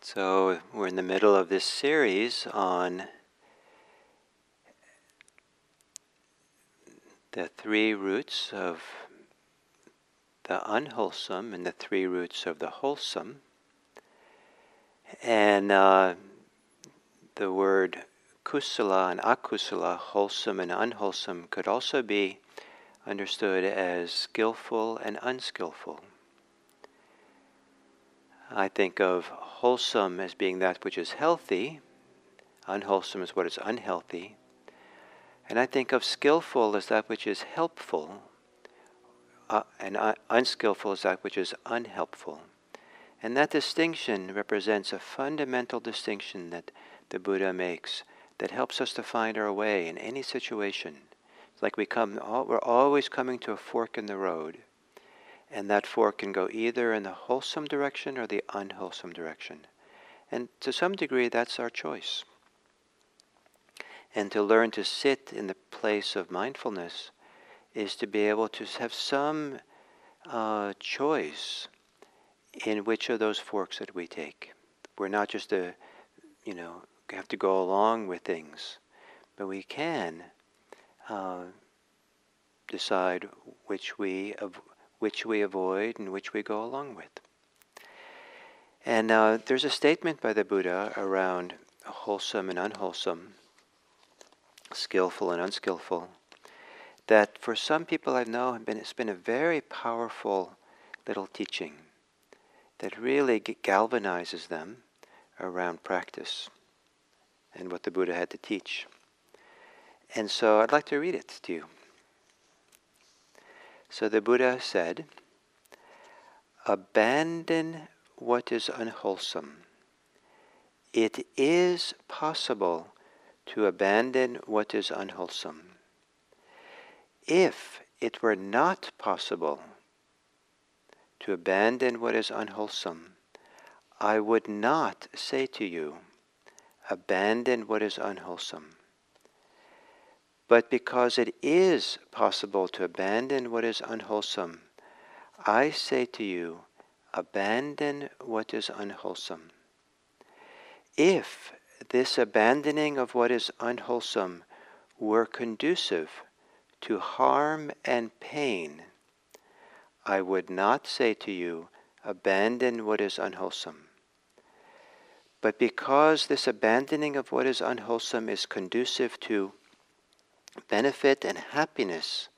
So we're in the middle of this series on the three roots of the unwholesome and the three roots of the wholesome. And the word kusala and akusala, wholesome and unwholesome, could also be understood as skillful and unskillful. I think of wholesome as being that which is healthy, unwholesome is what is unhealthy, and I think of skillful as that which is helpful, and unskillful as that which is unhelpful. And that distinction represents a fundamental distinction that the Buddha makes that helps us to find our way in any situation. It's like we're always coming to a fork in the road, and that fork can go either in the wholesome direction or the unwholesome direction. And to some degree, that's our choice. And to learn to sit in the place of mindfulness is to be able to have some choice in which of those forks that we take. We're not just have to go along with things, but we can decide which we avoid and which we go along with. And there's a statement by the Buddha around wholesome and unwholesome, skillful and unskillful, that for some people I know it's been a very powerful little teaching that really galvanizes them around practice and what the Buddha had to teach. And so I'd like to read it to you. So the Buddha said, "Abandon what is unwholesome. It is possible to abandon what is unwholesome. If it were not possible to abandon what is unwholesome, I would not say to you, abandon what is unwholesome. But because it is possible to abandon what is unwholesome, I say to you, abandon what is unwholesome. If this abandoning of what is unwholesome were conducive to harm and pain, I would not say to you, abandon what is unwholesome. But because this abandoning of what is unwholesome is conducive to benefit and happiness,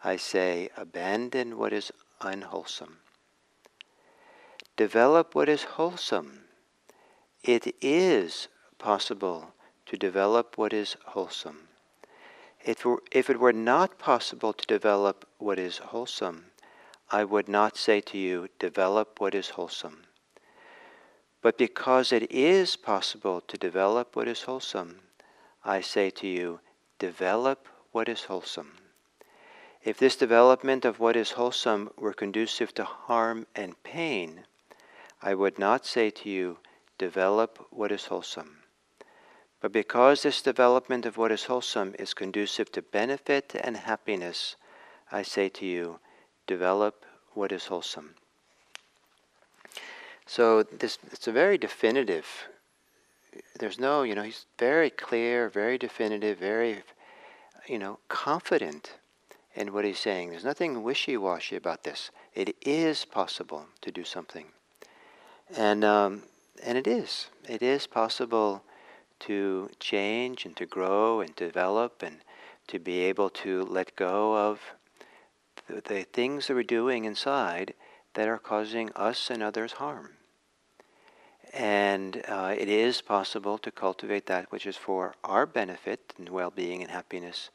I say, abandon what is unwholesome. Develop what is wholesome. It is possible to develop what is wholesome. If it were not possible to develop what is wholesome, I would not say to you, develop what is wholesome. But because it is possible to develop what is wholesome, I say to you, develop what is wholesome. If this development of what is wholesome were conducive to harm and pain, I would not say to you, develop what is wholesome. But because this development of what is wholesome is conducive to benefit and happiness, I say to you, develop what is wholesome." So it's a very definitive. There's no, he's very clear, very definitive, very, confident in what he's saying. There's nothing wishy-washy about this. It is possible to do something. And it is. It is possible to change and to grow and develop and to be able to let go of the things that we're doing inside that are causing us and others harm. And it is possible to cultivate that which is for our benefit and well-being and happiness,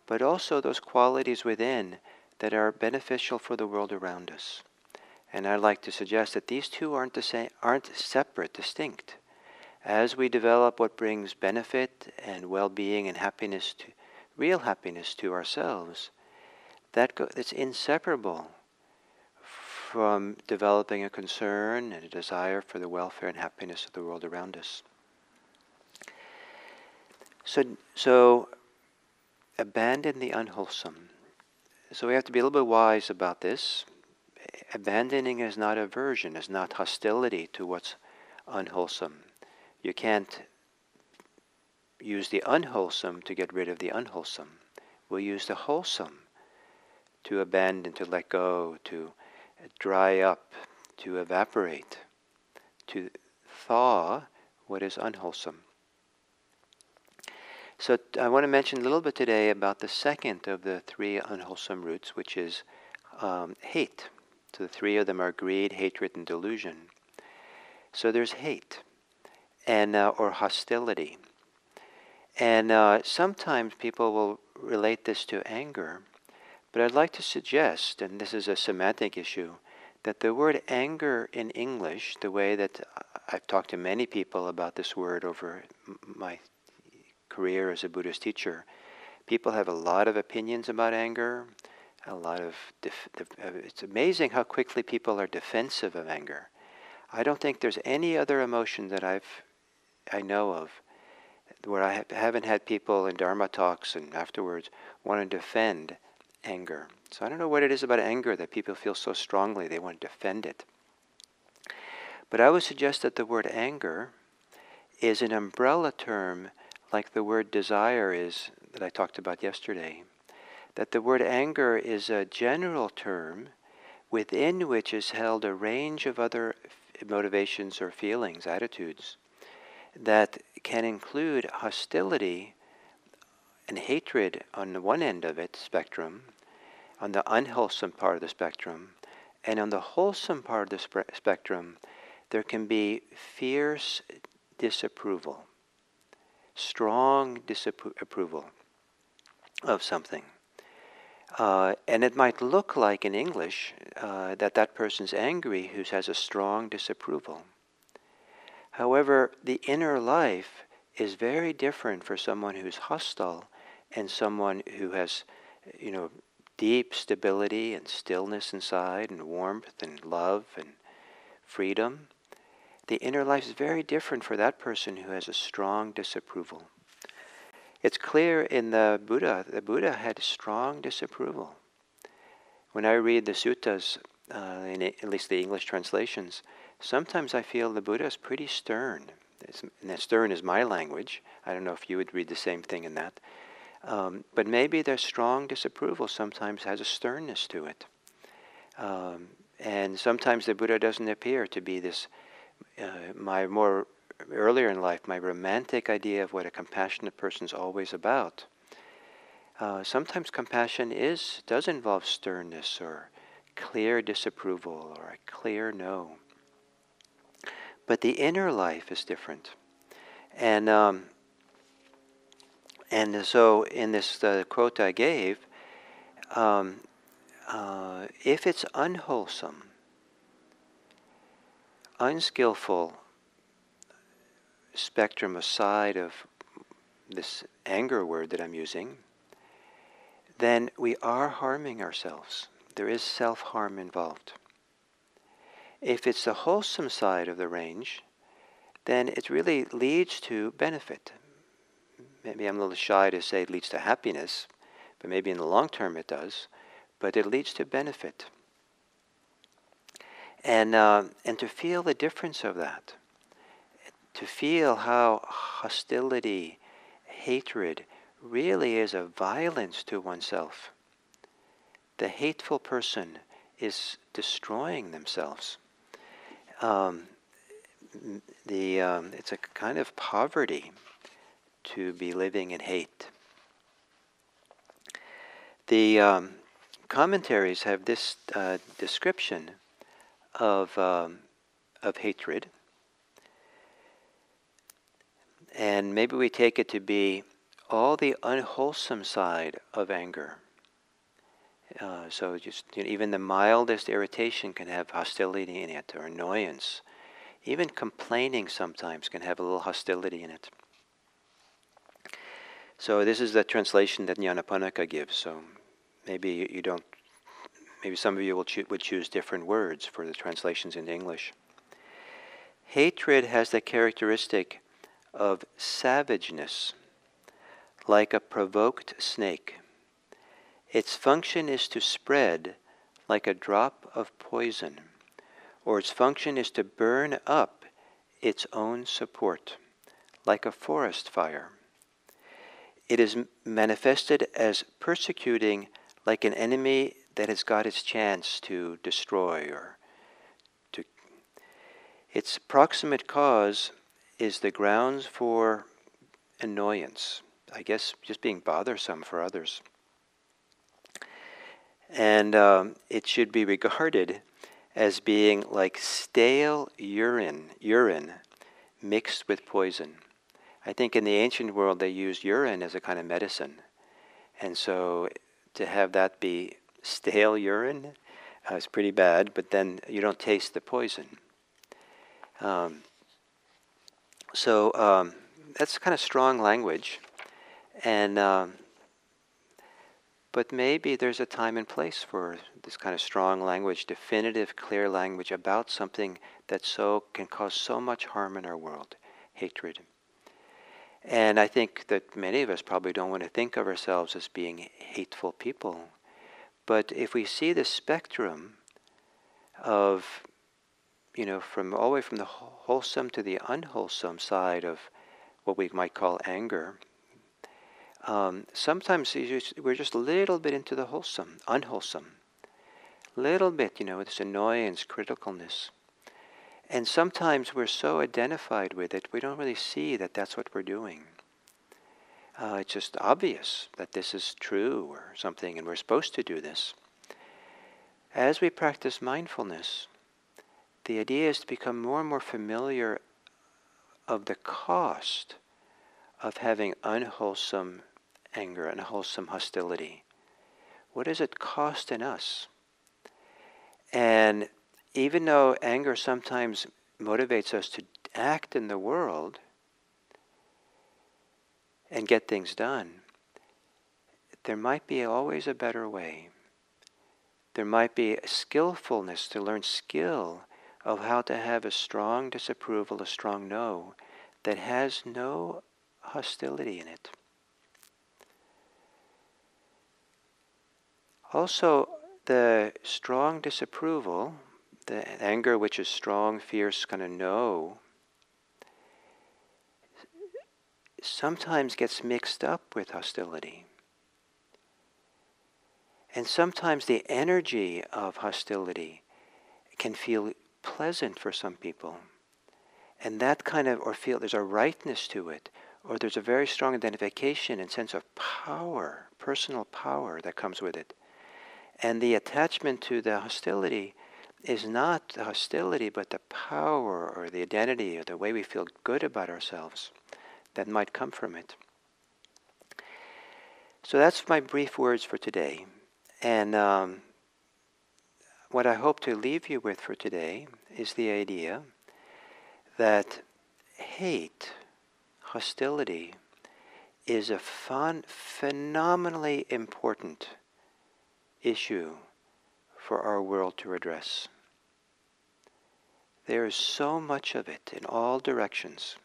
but also those qualities within that are beneficial for the world around us. And I'd like to suggest that these two aren't separate, distinct. As we develop what brings benefit and well-being and happiness, real happiness to ourselves, it's inseparable from developing a concern and a desire for the welfare and happiness of the world around us. So abandon the unwholesome. So we have to be a little bit wise about this. Abandoning is not aversion, is not hostility to what's unwholesome. You can't use the unwholesome to get rid of the unwholesome. We'll use the wholesome to abandon, to let go, to dry up, to evaporate, to thaw what is unwholesome. So I want to mention a little bit today about the second of the three unwholesome roots, which is hate. So the three of them are greed, hatred, and delusion. So there's hate, and or hostility. And sometimes people will relate this to anger, but I'd like to suggest, and this is a semantic issue, that the word anger in English, the way that I've talked to many people about this word over my career as a Buddhist teacher, people have a lot of opinions about anger, a lot of, it's amazing how quickly people are defensive of anger. I don't think there's any other emotion that I know of where I haven't had people in Dharma talks and afterwards want to defend anger. So I don't know what it is about anger that people feel so strongly they want to defend it. But I would suggest that the word anger is an umbrella term like the word desire is that I talked about yesterday. That the word anger is a general term within which is held a range of other motivations or feelings, attitudes, that can include hostility and hatred on the one end of it spectrum, on the unwholesome part of the spectrum, and on the wholesome part of the spectrum, there can be fierce disapproval, strong disapproval of something. And it might look like in English that person's angry who has a strong disapproval. However, the inner life is very different for someone who's hostile and someone who has, deep stability and stillness inside and warmth and love and freedom. The inner life is very different for that person who has a strong disapproval. It's clear in the Buddha had strong disapproval. When I read the suttas, in at least the English translations, sometimes I feel the Buddha is pretty stern. And that stern is my language. I don't know if you would read the same thing in that. But maybe their strong disapproval sometimes has a sternness to it. And sometimes the Buddha doesn't appear to be this, my more earlier in life, my romantic idea of what a compassionate person is always about. Sometimes compassion does involve sternness or clear disapproval or a clear no. But the inner life is different. And so in this quote I gave, if it's unwholesome, unskillful spectrum aside of this anger word that I'm using, then we are harming ourselves. There is self-harm involved. If it's the wholesome side of the range, then it really leads to benefit. Maybe I'm a little shy to say it leads to happiness, but maybe in the long term it does. But it leads to benefit. And to feel the difference of that, to feel how hostility, hatred really is a violence to oneself. The hateful person is destroying themselves. It's a kind of poverty to be living in hate. The commentaries have this description of hatred, and maybe we take it to be all the unwholesome side of anger. So just even the mildest irritation can have hostility in it, or annoyance. Even complaining sometimes can have a little hostility in it. So this is the translation that Nyanaponika gives. So maybe you don't. Maybe some of you would choose different words for the translations into English. Hatred has the characteristic of savageness, like a provoked snake. Its function is to spread like a drop of poison, or its function is to burn up its own support, like a forest fire. It is manifested as persecuting, like an enemy that has got its chance to destroy or to. Its proximate cause is the grounds for annoyance, I guess just being bothersome for others. And it should be regarded as being like stale urine mixed with poison. I think in the ancient world they used urine as a kind of medicine. And so to have that be stale urine is pretty bad, but then you don't taste the poison. So that's kind of strong language. And but maybe there's a time and place for this kind of strong language, definitive, clear language about something that can cause so much harm in our world, hatred. And I think that many of us probably don't want to think of ourselves as being hateful people. But if we see the spectrum of, from all the way from the wholesome to the unwholesome side of what we might call anger, sometimes we're just a little bit into the unwholesome. Little bit, this annoyance, criticalness. And sometimes we're so identified with it, we don't really see that that's what we're doing. It's just obvious that this is true or something, and we're supposed to do this. As we practice mindfulness, the idea is to become more and more familiar of the cost of having unwholesome anger, unwholesome hostility. What does it cost in us? And even though anger sometimes motivates us to act in the world and get things done, there might be always a better way. There might be a skillfulness to learn skill of how to have a strong disapproval, a strong no, that has no hostility in it. Also, the strong disapproval, the anger which is strong, fierce, kind of no, sometimes gets mixed up with hostility. And sometimes the energy of hostility can feel pleasant for some people. And that kind of, or feel there's a rightness to it, or there's a very strong identification and sense of power, personal power that comes with it. And the attachment to the hostility is not the hostility, but the power or the identity or the way we feel good about ourselves that might come from it. So that's my brief words for today. And what I hope to leave you with for today is the idea that hate, hostility, is a phenomenally important issue for our world to address. There is so much of it in all directions.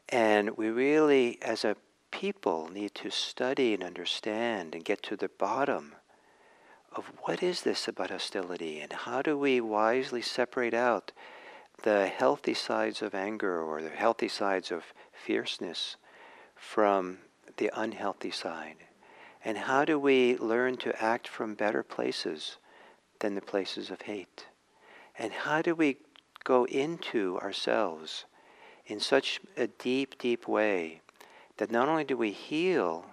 And we really, as a people, need to study and understand and get to the bottom of what is this about hostility, and how do we wisely separate out the healthy sides of anger or the healthy sides of fierceness from the unhealthy side. And how do we learn to act from better places than the places of hate? And how do we go into ourselves in such a deep, deep way that not only do we heal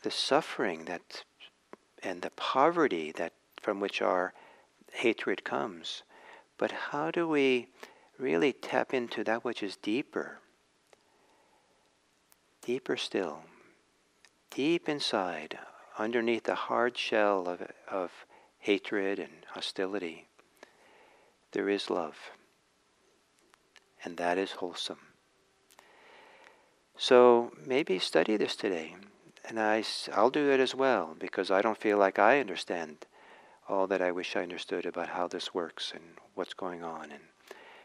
the suffering and the poverty that from which our hatred comes, but how do we really tap into that which is deeper still, deep inside, underneath the hard shell of hatred and hostility? There is love, and that is wholesome. So maybe study this today, and I'll do it as well, because I don't feel like I understand all that I wish I understood about how this works and what's going on. And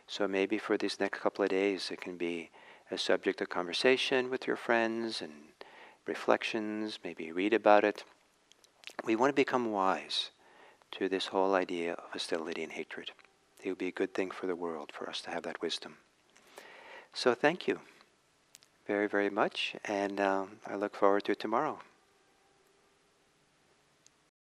so maybe for these next couple of days it can be a subject of conversation with your friends and reflections, maybe read about it. We want to become wise to this whole idea of hostility and hatred. It would be a good thing for the world for us to have that wisdom. So thank you very, very much, and I look forward to tomorrow.